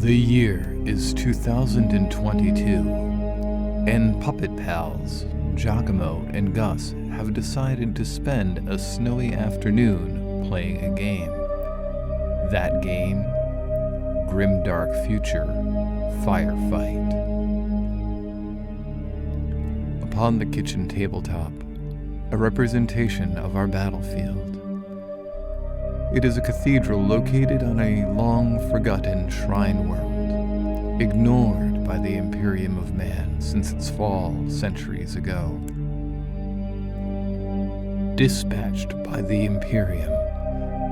The year is 2022, and Puppet Pals, Giacomo and Gus have decided to spend a snowy afternoon playing a game. That game, Grimdark Future Firefight. Upon the kitchen tabletop, a representation of our battlefield. It is a cathedral located on a long-forgotten shrine world, ignored by the Imperium of Man since its fall centuries ago. Dispatched by the Imperium,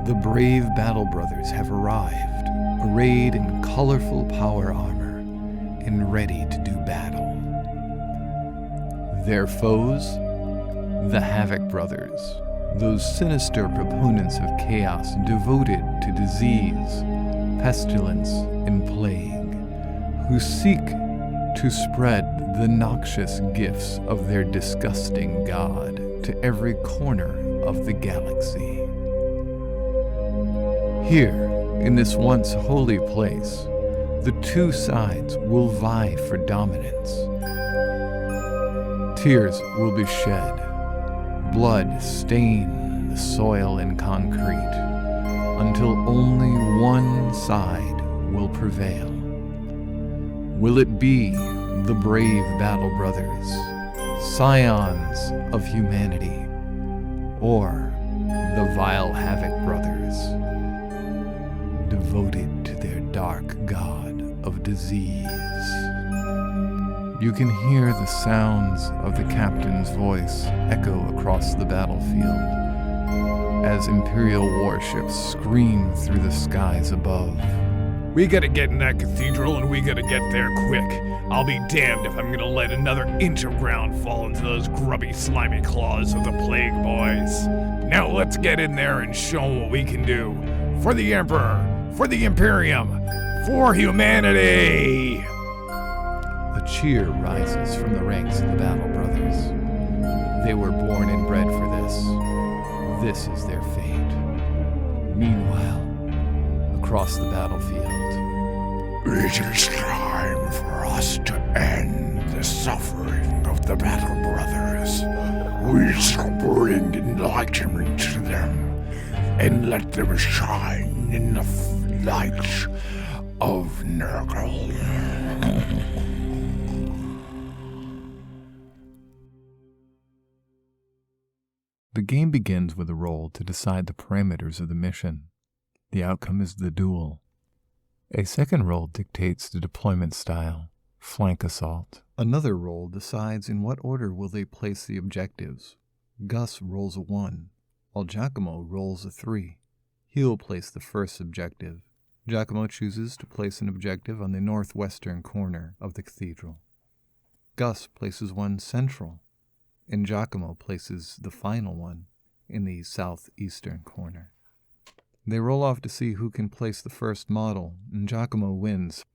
the brave Battle Brothers have arrived, arrayed in colorful power armor and ready to do battle. Their foes? The Havoc Brothers, those sinister proponents of chaos devoted to disease, pestilence, and plague, who seek to spread the noxious gifts of their disgusting god to every corner of the galaxy. Here, in this once holy place, the two sides will vie for dominance. Tears will be shed, blood stain the soil and concrete, until only one side will prevail. Will it be the brave Battle Brothers, scions of humanity, or the vile Havoc Brothers, devoted to their dark god of disease? You can hear the sounds of the captain's voice echo across the battlefield as Imperial warships scream through the skies above. We gotta get in that cathedral and we gotta get there quick. I'll be damned if I'm gonna let another inch of ground fall into those grubby, slimy claws of the Plague Boys. Now let's get in there and show them what we can do. For the Emperor, for the Imperium, for humanity! A cheer rises from the ranks of the Battle Brothers. They were born and bred for this. This is their fate. Meanwhile, across the battlefield, it is time for us to end the suffering of the Battle Brothers. We shall bring enlightenment to them and let them shine in the light of Nurgle. the game begins with a roll to decide the parameters of the mission. The outcome is the duel. A second roll dictates the deployment style, flank assault. Another roll decides in what order will they place the objectives. Gus rolls a 1, while Giacomo rolls a 3. He'll place the first objective. Giacomo chooses to place an objective on the northwestern corner of the cathedral. Gus places one central, and Giacomo places the final one in the southeastern corner. They roll off to see who can place the first model, and Giacomo wins.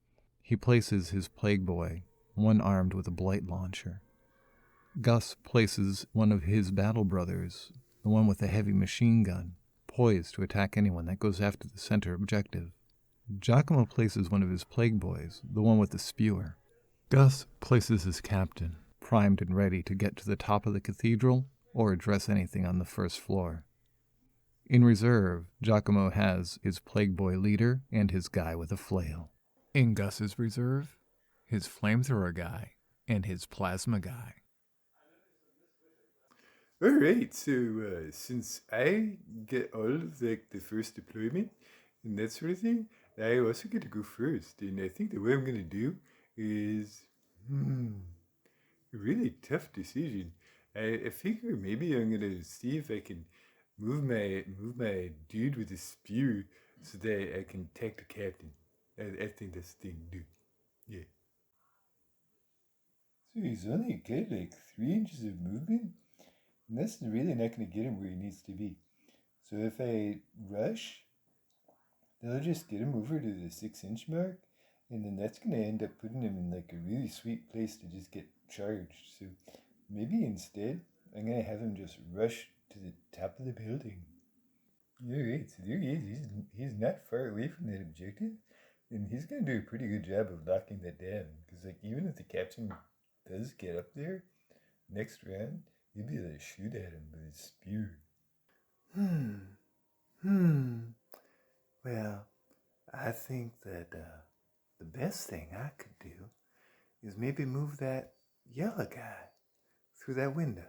He places his Plague Boy, one armed with a blight launcher. Gus places one of his Battle Brothers, the one with a heavy machine gun, poised to attack anyone that goes after the center objective. Giacomo places one of his Plague Boys, the one with the spewer. Gus places his captain, primed and ready to get to the top of the cathedral or address anything on the first floor. In reserve, Giacomo has his Plague Boy leader and his guy with a flail. In Gus's reserve, his flamethrower guy and his plasma guy. Alright, so since I get all of the first deployment and that sort of thing, I also get to go first. And I think that what I'm going to do is a really tough decision. I figure maybe I'm going to see if I can move my dude with the spear so that I can attack the captain. I think that's the thing to do. Yeah. So he's only got like 3 inches of movement? And that's really not going to get him where he needs to be. So if I rush, that'll just get him over to the 6-inch mark. And then that's going to end up putting him in like a really sweet place to just get charged. So maybe instead, I'm going to have him just rush to the top of the building. Alright, so there he is. He's not far away from that objective. And he's gonna do a pretty good job of locking that down. Because like even if the captain does get up there next round, you'll be able to shoot at him with his spear. Well, I think that the best thing I could do is maybe move that yellow guy through that window.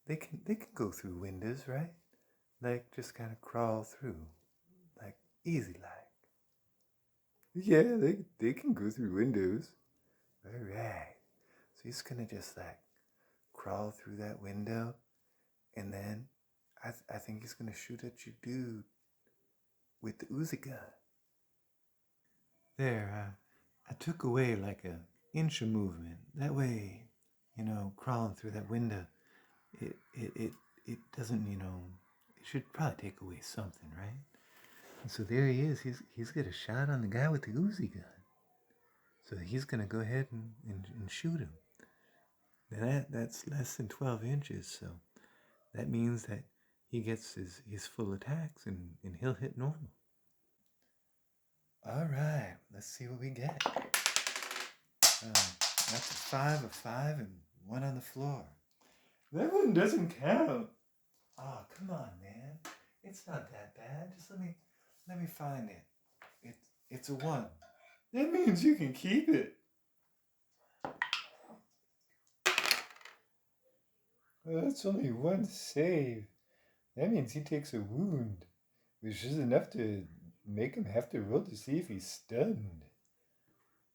They can go through windows, right? Like just kind of crawl through, like easy like. Yeah, they can go through windows. All right. So he's gonna just like crawl through that window, and then I think he's gonna shoot at you, dude, with the Uzi gun. There, I took away like a inch of movement. That way, crawling through that window, it doesn't, it should probably take away something, right? And so there he is. He's got a shot on the guy with the Uzi gun. So he's gonna go ahead and shoot him. Now that's less than 12 inches, so that means that he gets his full attacks and he'll hit normal. All right, let's see what we get. That's a 5 and 1 on the floor. That one doesn't count. Oh, come on, man. It's not that bad. Just let me find it. It's a 1. That means you can keep it. Well, that's only 1 save. That means he takes a wound, which is enough to make him have to roll to see if he's stunned.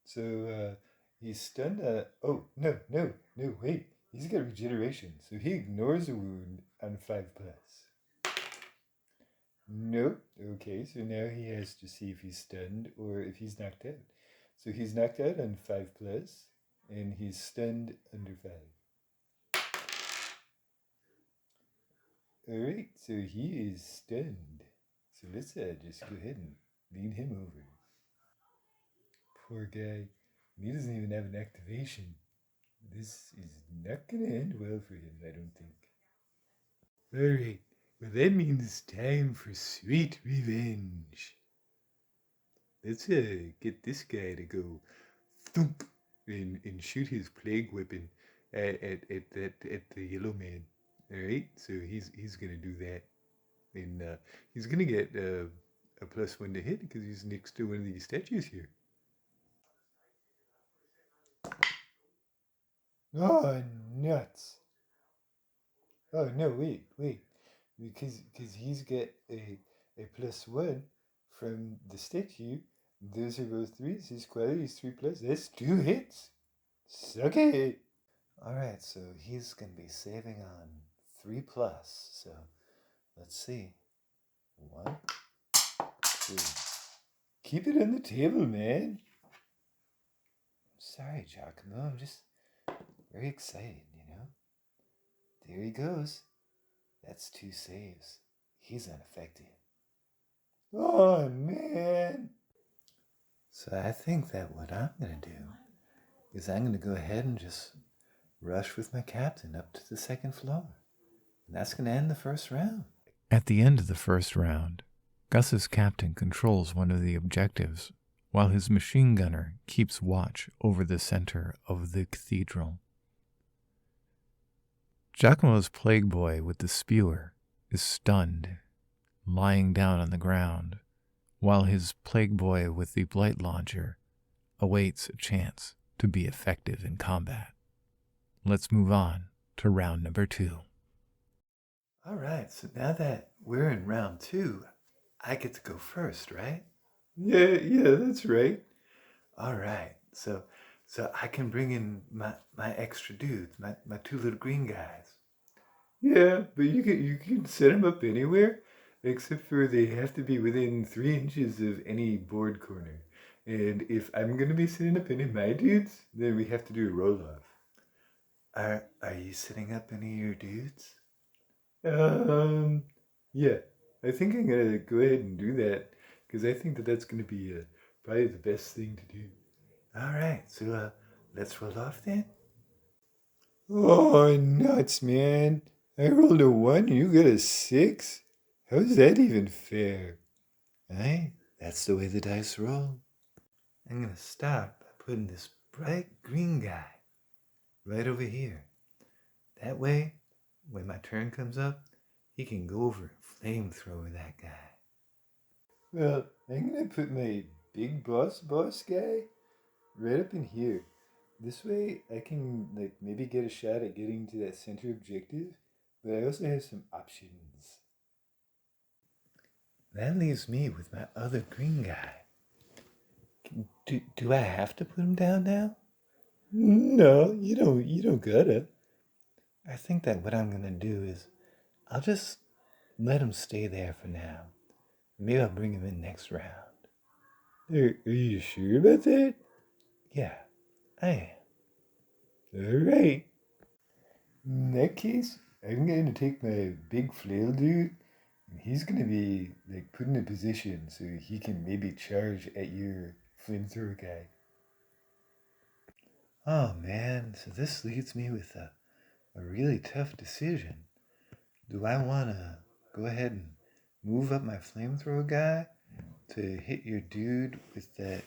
So he's stunned. Oh, no, wait. He's got regeneration, so he ignores a wound on 5+. Nope. Okay, so now he has to see if he's stunned or if he's knocked out. So he's knocked out on 5+, and he's stunned under 5. Alright, so he is stunned. So let's just go ahead and lean him over. Poor guy. He doesn't even have an activation. This is not gonna end well for him, I don't think. Alright, well that means time for sweet revenge. Let's get this guy to go thump and shoot his plague weapon at the yellow man. Alright, so he's gonna do that. And he's gonna get a +1 to hit because he's next to one of these statues here. Oh, nuts. Oh, no, wait. Because he's got a +1 from the statue. Those are both 3s. His quality is 3+. That's 2 hits. Suck it. Alright, so he's going to be saving on 3+. So let's see. 1, 2. Keep it on the table, man. Sorry, Giacomo. I'm just very excited, There he goes. That's 2 saves. He's unaffected. Oh, man. So I think that what I'm going to do is I'm going to go ahead and just rush with my captain up to the 2nd floor. And that's going to end the first round. At the end of the first round, Gus's captain controls one of the objectives, while his machine gunner keeps watch over the center of the cathedral. Giacomo's plague boy with the spewer is stunned, lying down on the ground, while his plague boy with the blight launcher awaits a chance to be effective in combat. Let's move on to round number 2. All right, so now that we're in round 2, I get to go first, right? Yeah, that's right. All right, so I can bring in my extra dudes, my 2 little green guys. Yeah, but you can set them up anywhere, except for they have to be within 3 inches of any board corner. And if I'm gonna be setting up any of my dudes, then we have to do a roll-off. Are you setting up any of your dudes? Yeah, I think I'm gonna go ahead and do that because I think that's gonna be probably the best thing to do. All right, so let's roll off then. Oh, nuts, man! I rolled a 1, you got a 6. How's that even fair? Hey, that's the way the dice roll. I'm going to start by putting this bright green guy right over here. That way, when my turn comes up, he can go over and flamethrower that guy. Well, I'm going to put my big boss guy right up in here. This way, I can maybe get a shot at getting to that center objective, but I also have some options. That leaves me with my other green guy. Do I have to put him down now? No, you don't gotta. I think that what I'm gonna do is I'll just let him stay there for now. Maybe I'll bring him in next round. Are you sure about that? Yeah, I am. Alright. In that case, I'm going to take my big flail dude, and he's going to be put in a position so he can maybe charge at your flamethrower guy. Oh man, so this leaves me with a really tough decision. Do I want to go ahead and move up my flamethrower guy to hit your dude with that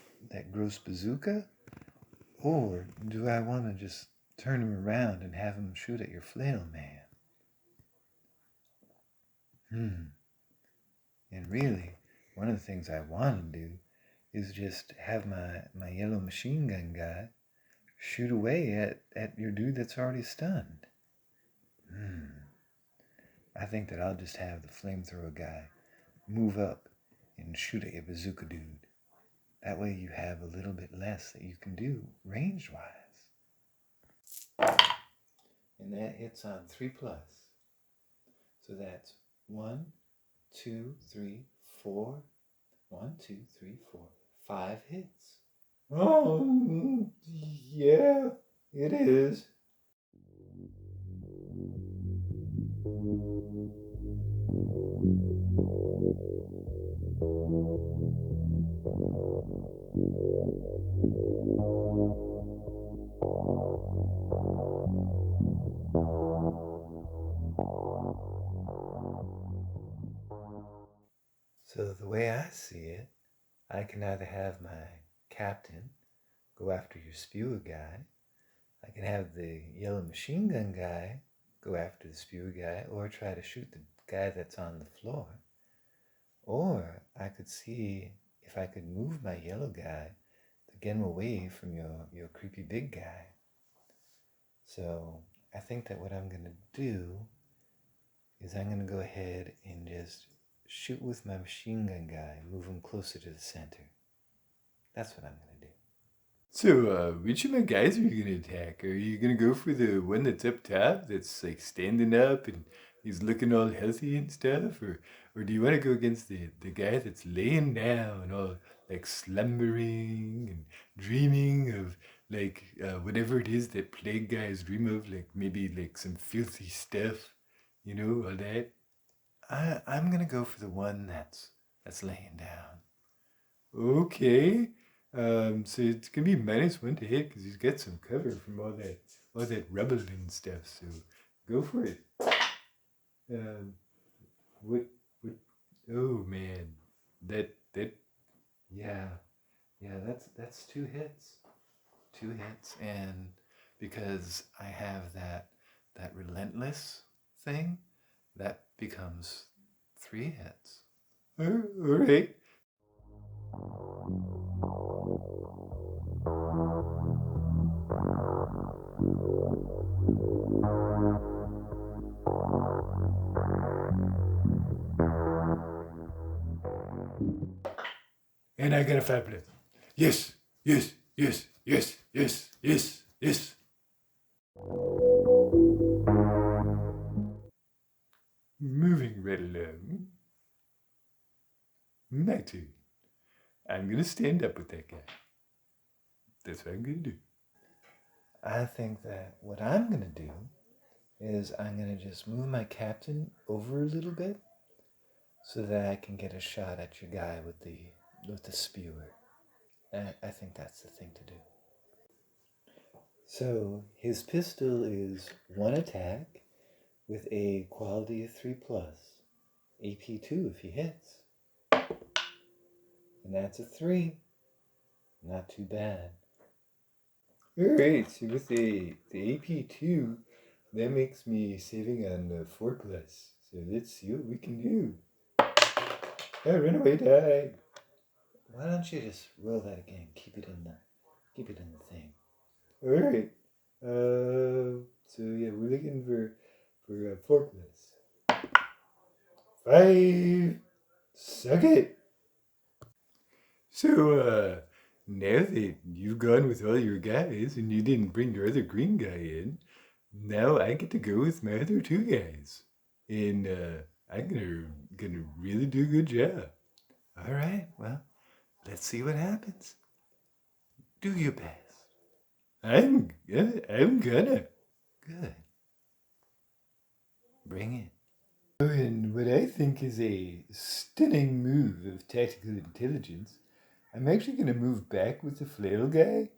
gross bazooka? Or do I want to just turn him around and have him shoot at your flail man? And really, one of the things I want to do is just have my yellow machine gun guy shoot away at your dude that's already stunned. I think that I'll just have the flamethrower guy move up and shoot at your bazooka dude. That way you have a little bit less that you can do range-wise. And that hits on 3+. So that's 1, 2, 3, 4. 1, 2, 3, 4, 5 hits. Oh, yeah, it is. So the way I see it, I can either have my captain go after your spewer guy, I can have the yellow machine gun guy go after the spewer guy, or try to shoot the guy that's on the floor. Or I could see if I could move my yellow guy to get him away from your creepy big guy. So I think that what I'm going to do is I'm going to go ahead and just shoot with my machine gun guy, move him closer to the center. That's what I'm going to do. So, which of my guys are you going to attack? Are you going to go for the one that's up top, that's standing up and he's looking all healthy and stuff? Or do you want to go against the guy that's laying down, all slumbering and dreaming of whatever it is that plague guys dream of, maybe some filthy stuff, all that? I'm going to go for the one that's laying down. Okay. So it's gonna be -1 to hit because he's got some cover from all that rubble and stuff. So go for it. What? Oh man, that. Yeah, that's 2 hits. 2 hits, and because I have that relentless thing, that becomes 3 hits. All right. And I got a fabulous. Yes, yes, yes, yes, yes, yes, yes. Moving right along. My turn. I'm gonna stand up with that guy. That's what I'm gonna do. I think that what I'm gonna do is I'm gonna just move my captain over a little bit so that I can get a shot at your guy with the spewer. I think that's the thing to do. So his pistol is 1 attack with a quality of 3+, AP 2 if he hits. And that's a 3. Not too bad. Alright, so with the AP2, that makes me saving on 4 plus. So let's see what we can do. Oh, runaway die. Why don't you just roll that again? Keep it in the thing. Alright. So yeah, we're looking for 4 plus. 5. Suck it. So, now that you've gone with all your guys and you didn't bring your other green guy in, now I get to go with my other 2 guys. And, I'm gonna really do a good job. All right, well, let's see what happens. Do your best. I'm gonna. Good. Bring it. And what I think is a stunning move of tactical intelligence, I'm actually going to move back with the flail guy.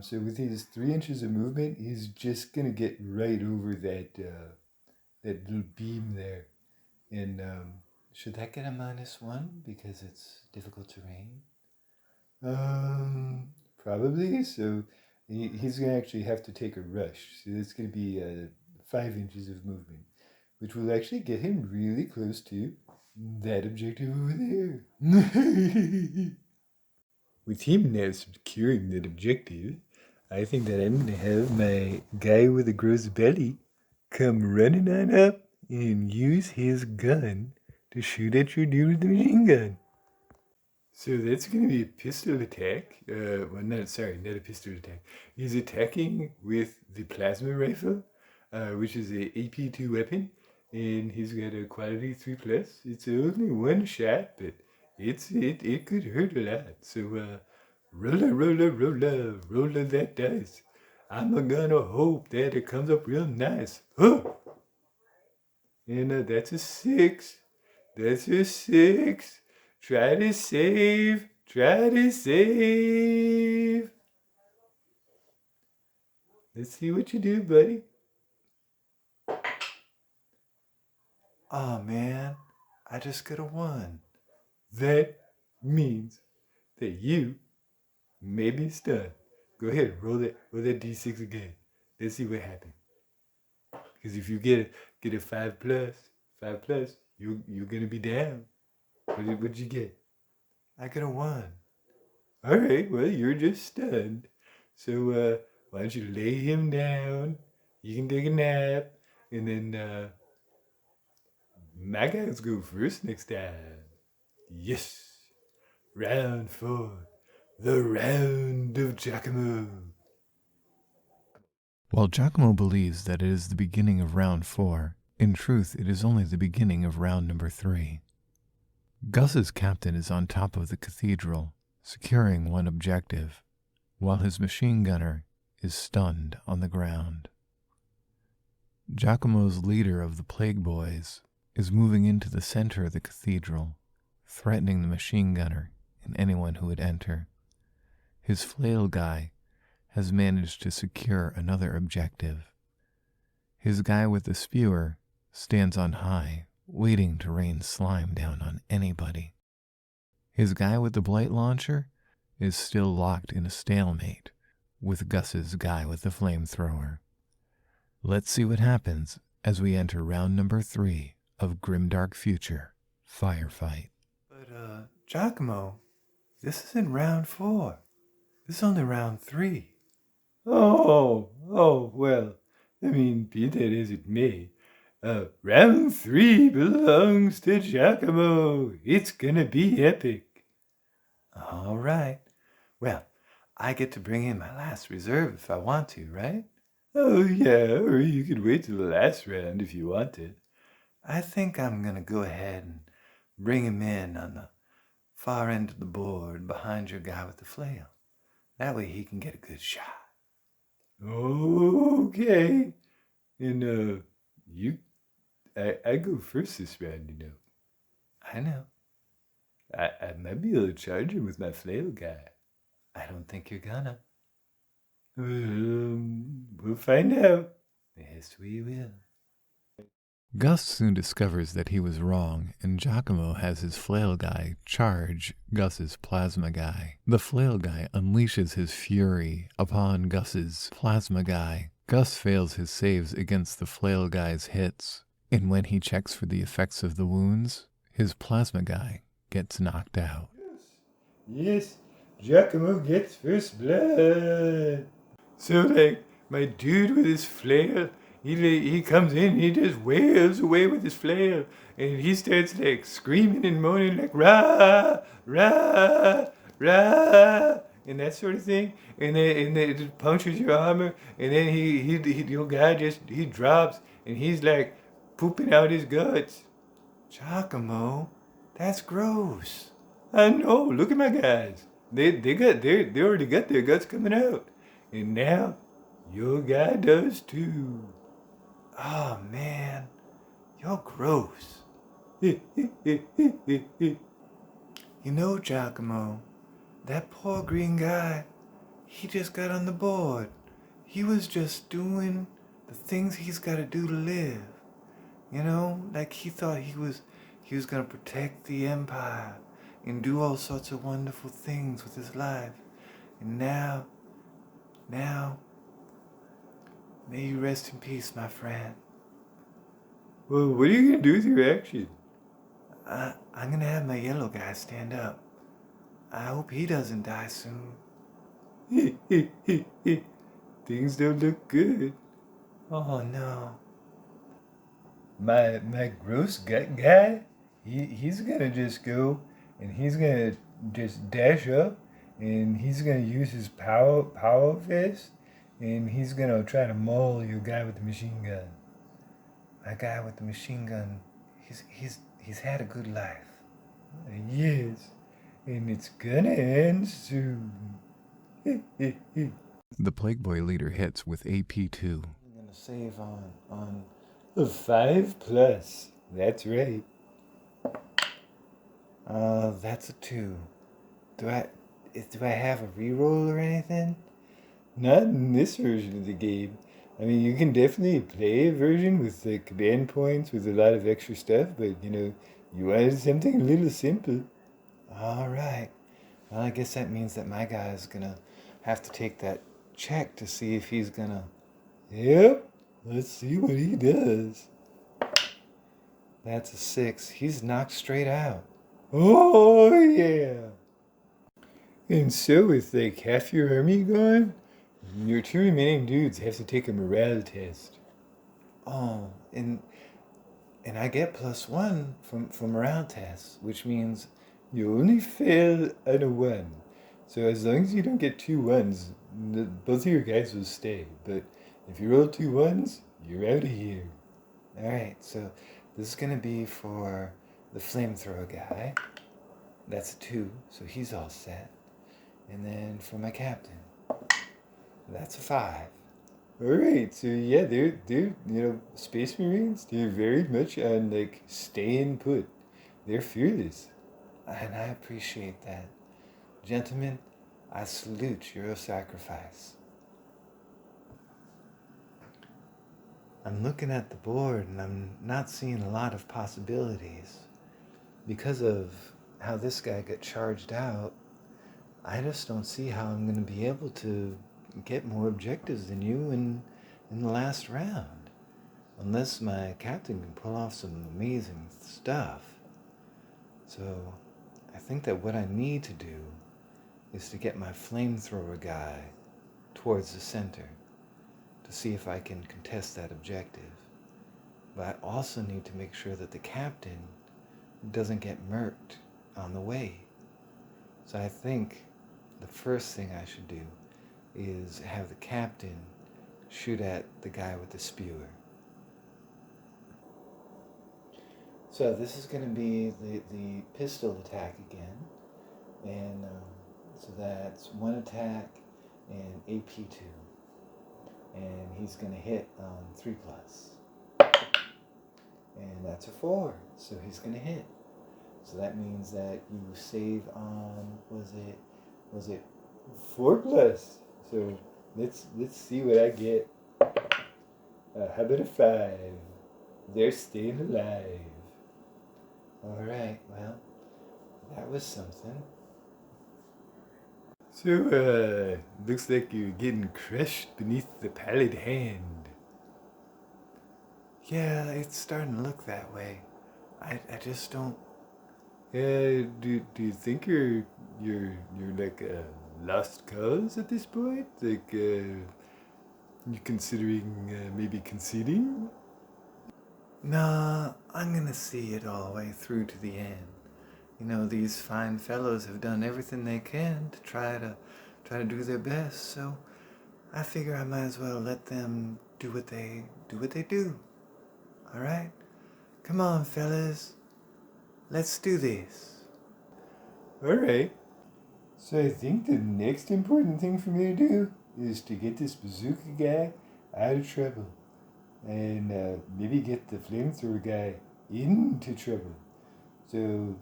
So with his 3 inches of movement, he's just going to get right over that little beam there. And Should that get a -1 because it's difficult terrain? probably. So he's going to actually have to take a rush. So it's going to be 5 inches of movement, which will actually get him really close to that objective over there. With him now securing that objective, I think that I'm going to have my guy with a gross belly come running on up and use his gun to shoot at your dude with the machine gun. So that's going to be a pistol attack. Not a pistol attack. He's attacking with the plasma rifle, which is a AP2 weapon, and he's got a quality 3 plus. It's only 1 shot, but it could hurt a lot. So roll that dice. I'm gonna hope that it comes up real nice. Huh! And that's a 6. That's a 6. Try to save. Let's see what you do, buddy. Oh man, I just got a 1. That means that you may be stunned. Go ahead, roll that d6 again. Let's see what happens. Because if you get a 5 plus, you're gonna be down. What'd you get? I got a 1. All right, well, you're just stunned. So why don't you lay him down? You can take a nap, and then my guys go first next time. Yes, round 4, the round of Giacomo. While Giacomo believes that it is the beginning of round 4, in truth it is only the beginning of round number 3. Gus's captain is on top of the cathedral, securing one objective, while his machine gunner is stunned on the ground. Giacomo's leader of the Plague Boys is moving into the center of the cathedral, threatening the machine gunner and anyone who would enter. His flail guy has managed to secure another objective. His guy with the spewer stands on high, waiting to rain slime down on anybody. His guy with the blight launcher is still locked in a stalemate with Gus's guy with the flamethrower. Let's see what happens as we enter round number 3 of Grimdark Future Firefight. But, Giacomo, this isn't round 4. This is only round 3. Oh, well, I mean, be that as it may, round 3 belongs to Giacomo. It's gonna be epic. All right. Well, I get to bring in my last reserve if I want to, right? Oh, yeah, or you could wait till the last round if you wanted. I think I'm going to go ahead and bring him in on the far end of the board behind your guy with the flail. That way he can get a good shot. Okay. And, I go first this round, you know. I know. I might be able to charge him with my flail guy. I don't think you're gonna. We'll find out. Yes, we will. Gus soon discovers that he was wrong, and Giacomo has his flail guy charge Gus's plasma guy. The flail guy unleashes his fury upon Gus's plasma guy. Gus fails his saves against the flail guy's hits, and when he checks for the effects of the wounds, his plasma guy gets knocked out. Yes, Giacomo gets first blood. So, like, my dude with his flail, he comes in, he just wails away with his flail, and he starts, like, screaming and moaning, like, rah, rah, rah, and that sort of thing. And then it just punctures your armor, and then your guy he drops, and he's, like, pooping out his guts. Giacomo, that's gross. I know. Look at my guys. They already got their guts coming out, and now your guy does too. Oh man, you're gross. You know, Giacomo, that poor green guy, he just got on the board. He was just doing the things he's got to do to live. You know, like he thought he was gonna protect the empire and do all sorts of wonderful things with his life. And now, may you rest in peace, my friend. Well, what are you gonna do with your action? I'm gonna have my yellow guy stand up. I hope he doesn't die soon. Things don't look good. Oh no. My gross gut guy, he's gonna just go and he's gonna just dash up and he's gonna use his power fist and he's gonna try to maul your guy with the machine gun. My guy with the machine gun, he's had a good life. Yes, and it's gonna end soon. The Plague Boy leader hits with AP2. I'm gonna save on A 5+. That's right. That's a 2. Do I have a reroll or anything? Not in this version of the game. I mean, you can definitely play a version with the command points with a lot of extra stuff, but you wanted something a little simple. All right. Well, I guess that means that my guy is gonna have to take that check to see if he's gonna. Yep. Let's see what he does. That's a 6. He's knocked straight out. Oh, yeah. And so with like half your army gone, your 2 remaining dudes have to take a morale test. Oh, and I get +1 from morale tests, which means You only fail on a 1. So as long as you don't get 2 1s, both of your guys will stay. But if you roll 2 1s, you're out of here. all right. So this is gonna be for the flamethrower guy. That's a 2, so he's all set. And then for my captain, that's a 5. Alright, so yeah, they're Space Marines, they're very much on like staying put. They're fearless. And I appreciate that. Gentlemen, I salute your sacrifice. I'm looking at the board and I'm not seeing a lot of possibilities. Because of how this guy got charged out, I just don't see how I'm going to be able to get more objectives than you in the last round. Unless my captain can pull off some amazing stuff. So I think that what I need to do is to get my flamethrower guy towards the center to see if I can contest that objective. But I also need to make sure that the captain doesn't get murked on the way. So I think the first thing I should do is have the captain shoot at the guy with the spewer. So this is going to be the pistol attack again. And so that's 1 attack and AP2. And he's going to hit on 3+. And that's a 4, so he's going to hit. So that means that you save on, was it 4+. So let's see what I get. How about a 5? they're staying alive. Alright, well, that was something. So, looks like you're getting crushed beneath the pallid hand. Yeah, it's starting to look that way. I just don't. Do you think you're like a lost cause at this point? Like, you considering maybe conceding? Nah, I'm gonna see it all the way through to the end. You know, these fine fellows have done everything they can to try to do their best, so I figure I might as well let them do what they do. Alright? Come on, fellas. Let's do this. Alright. So I think the next important thing for me to do is to get this bazooka guy out of trouble. And maybe get the flamethrower guy into trouble. So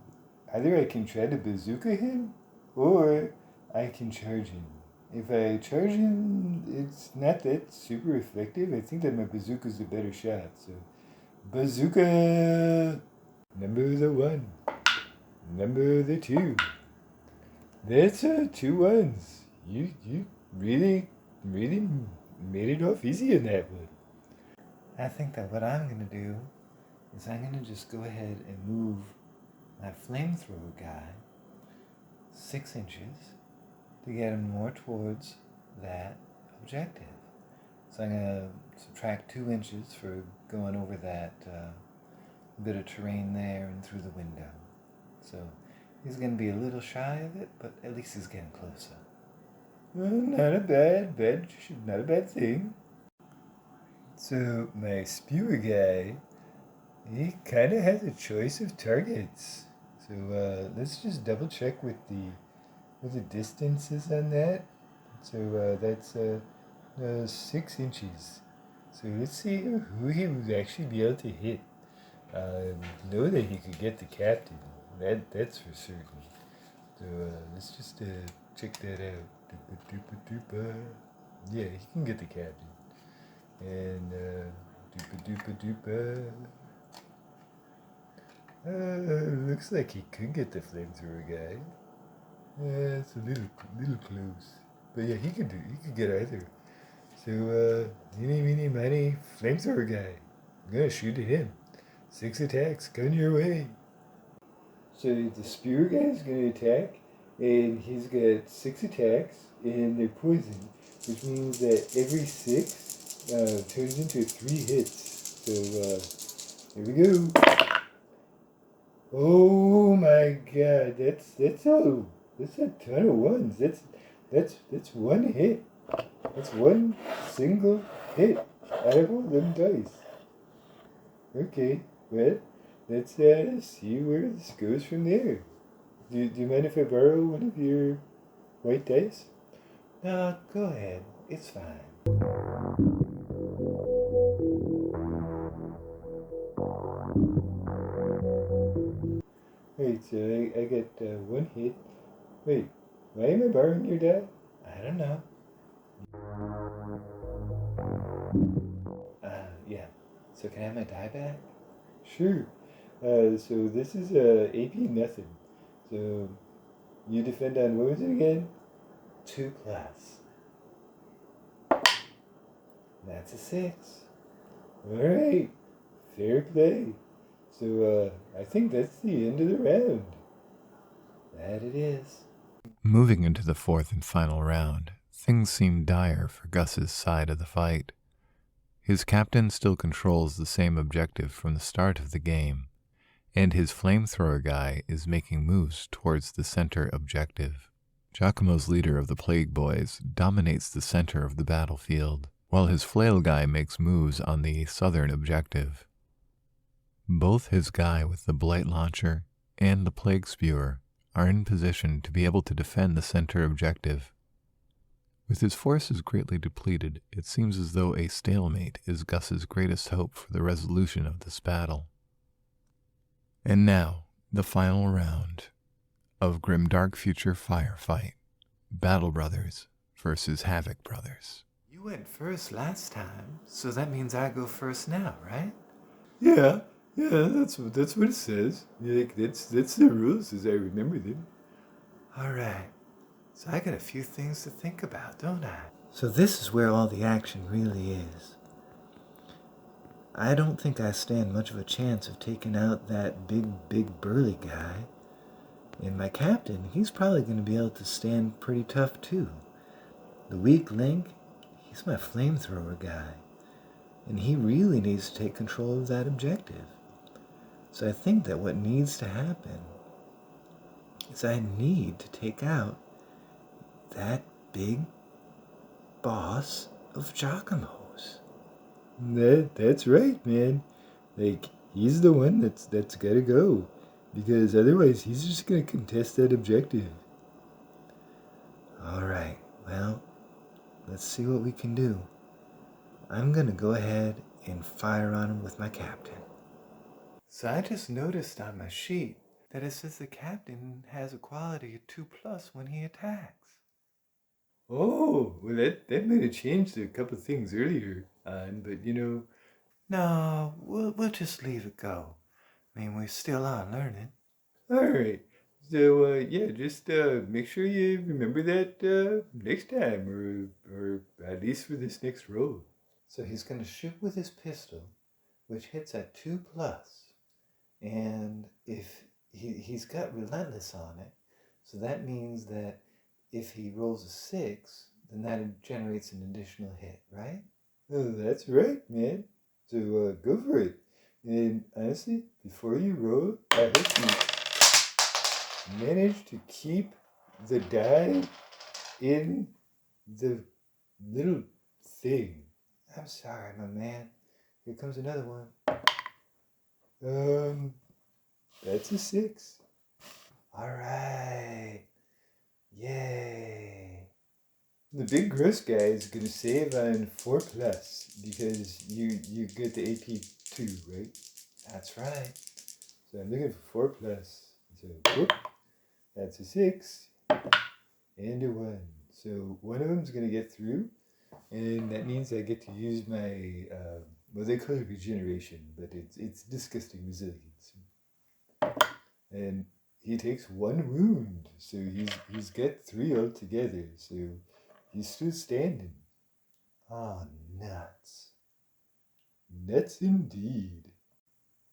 either I can try to bazooka him, or I can charge him. If I charge him, it's not that super effective. I think that my bazooka's a better shot. So, bazooka! Number the 1. Number the 2. That's 2 ones. You really made it off easy on that one. I think that what I'm gonna do is I'm gonna just go ahead and move my flamethrower guy 6 inches to get him more towards that objective. So I'm gonna subtract 2 inches for going over that bit of terrain there and through the window. So he's gonna be a little shy of it, but at least he's getting closer. Well, not a bad thing. So my spewer guy, he kind of has a choice of targets. So let's just double check what the distance is on that. So that's 6 inches. So let's see who he would actually be able to hit. Know that he could get the captain. That's for certain. So let's just check that out. Yeah, he can get the captain. And looks like he could get the flamethrower guy. It's a little close, but yeah, he could get either. So eeny, miny, flamethrower guy. I'm gonna shoot at him. 6 attacks coming your way. So the spear guy's gonna attack, and he's got 6 attacks, and they're poison, which means that every 6 turns into 3 hits. So here we go. Oh my god, that's a ton of ones. That's 1 hit. That's 1 single hit out of all them dice. Okay, well, let's see where this goes from there. Do you mind if I borrow one of your white dice? No, go ahead. It's fine. Wait, so I get 1 hit. Wait, why am I borrowing your die? I don't know. Yeah. So can I have my die back? Sure. So this is AP nothing. So you defend on what was it again? 2+. That's a 6. Alright. Fair play. So I think that's the end of the round. That it is. Moving into the 4th and final round, things seem dire for Gus's side of the fight. His captain still controls the same objective from the start of the game, and his flamethrower guy is making moves towards the center objective. Giacomo's leader of the Plague Boys dominates the center of the battlefield, while his flail guy makes moves on the southern objective. Both his guy with the Blight Launcher and the Plague Spewer are in position to be able to defend the center objective. With his forces greatly depleted, it seems as though a stalemate is Gus's greatest hope for the resolution of this battle. And now, the final round of Grimdark Future Firefight, Battle Brothers versus Havoc Brothers. You went first last time, so that means I go first now, right? Yeah, yeah, that's what it says. Like, that's the rules as I remember them. All right. So I got a few things to think about, don't I? So this is where all the action really is. I don't think I stand much of a chance of taking out that big burly guy. And my captain, he's probably going to be able to stand pretty tough too. The weak link, he's my flamethrower guy. And he really needs to take control of that objective. So I think that what needs to happen is I need to take out that big boss of Giacomo's. That's right, man. Like, he's the one that's gotta go. Because otherwise he's just gonna contest that objective. All right, well, let's see what we can do. I'm gonna go ahead and fire on him with my captain. So I just noticed on my sheet that it says the captain has a quality of 2+ when he attacks. Oh, well that might have changed a couple things earlier on, but No, we'll just leave it go. I mean, we still are learning. alright. So yeah, just make sure you remember that next time or at least for this next roll. So he's gonna shoot with his pistol, which hits at 2+. And if he's got relentless on it, so that means that if he rolls a 6, then that generates an additional hit, right? Oh, that's right, man. So go for it. And honestly, before you roll, I hope you manage to keep the die in the little thing. I'm sorry, my man. Here comes another one. That's a 6. All right. Yay. The big gross guy is gonna save on 4+ because you get the AP 2, right? That's right. So I'm looking for 4+. So whoop, that's a 6 and a 1. So one of them's gonna get through, and that means I get to use my well, they call it regeneration, but it's disgusting resilience. And he takes 1 wound, so he's got 3 altogether. So he's still standing. Oh, nuts. Nuts indeed.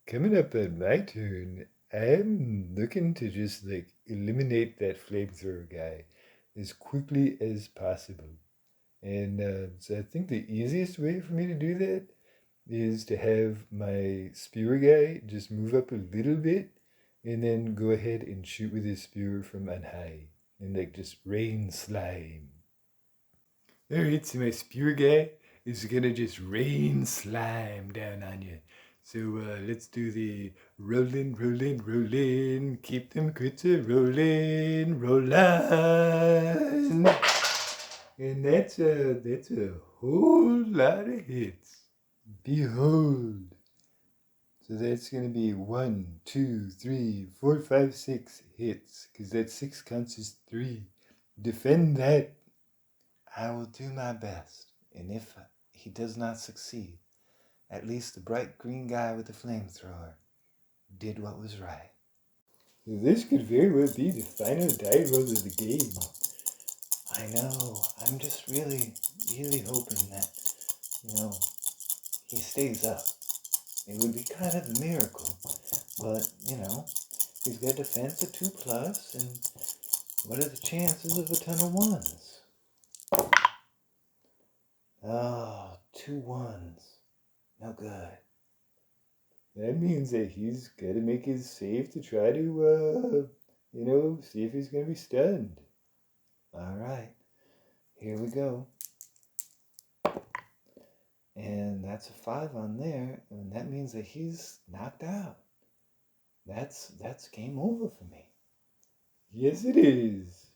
Coming up at my turn, I'm looking to just eliminate that flamethrower guy as quickly as possible. And so I think the easiest way for me to do that is to have my spear guy just move up a little bit and then go ahead and shoot with his spear from on high and just rain slime. Alright, so my spear guy is gonna just rain slime down on you. So let's do the rollin', rollin', rollin', keep them crits a rollin', roll on. And that's a whole lot of hits. Behold. So that's gonna be 1, 2, 3, 4, 5, 6 hits, because that 6 counts as 3. Defend that. I will do my best. And if he does not succeed, at least the bright green guy with the flamethrower did what was right. This could very well be the final die roll of the game. I know. I'm just really hoping that, he stays up. It would be kind of a miracle. But, he's got defense at 2+, and what are the chances of a ton of 1s? Oh, 2 1s. No good. That means that he's got to make his save to try to, see if he's going to be stunned. All right. Here we go. And that's a 5 on there, and that means that he's knocked out. That's game over for me. Yes, it is.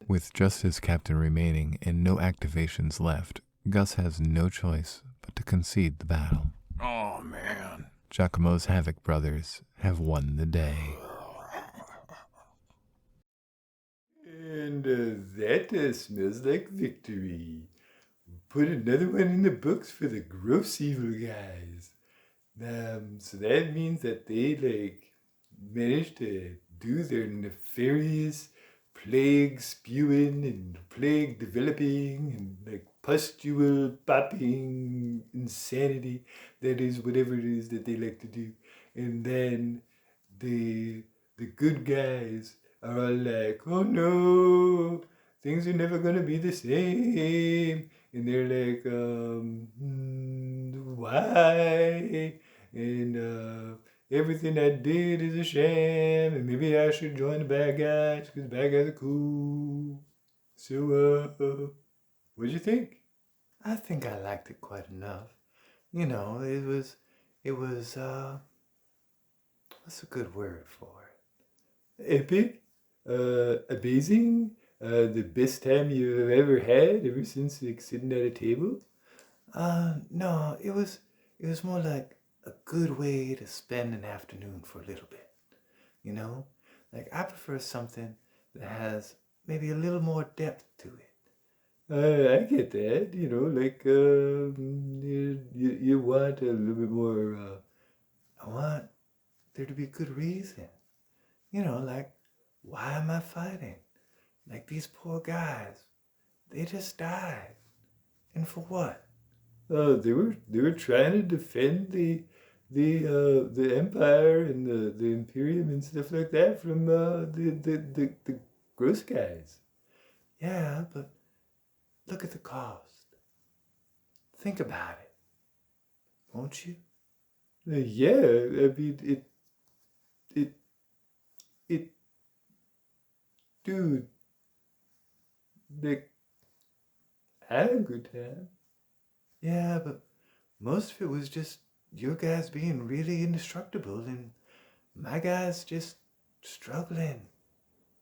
With just his captain remaining and no activations left, Gus has no choice but to concede the battle. Oh, man. Giacomo's Havoc brothers have won the day. And that smells like victory. Put another one in the books for the gross evil guys. So that means that they like managed to do their nefarious plague spewing and plague developing and like pustule popping insanity that is whatever it is that they like to do. And then the good guys are all like, oh no, things are never gonna be the same. And they're like, why? And everything I did is a sham, and maybe I should join the bad guys because the bad guys are cool. So, what'd you think? I think I liked it quite enough. It was, what's a good word for it? Epic, amazing, the best time you've ever had ever since like sitting at a table. No, it was more like a good way to spend an afternoon for a little bit. You know? Like I prefer something that has maybe a little more depth to it. I get that, like you want a little bit more. I want there to be good reason. Like why am I fighting? Like these poor guys, they just died. And for what? They were trying to defend the empire and the imperium and stuff like that from the gross guys. Yeah, but look at the cost. Think about it, won't you? Yeah, I mean it it dude, like I had a good time. Yeah, but most of it was just your guys being really indestructible and my guys just struggling,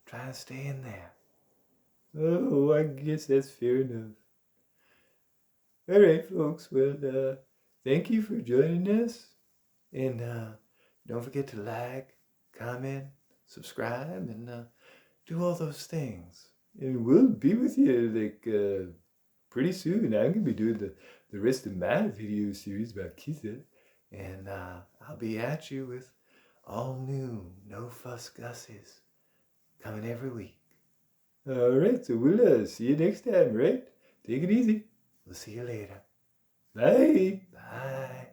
trying to stay in there. Oh, I guess that's fair enough. All right, folks. Well, thank you for joining us. And don't forget to like, comment, subscribe, and do all those things. And we'll be with you like pretty soon. I'm gonna be doing the rest of my video series about Kisa. And I'll be at you with all new No Fuss Gusses coming every week. All right, so we'll see you next time, right? Take it easy. We'll see you later. Bye. Bye.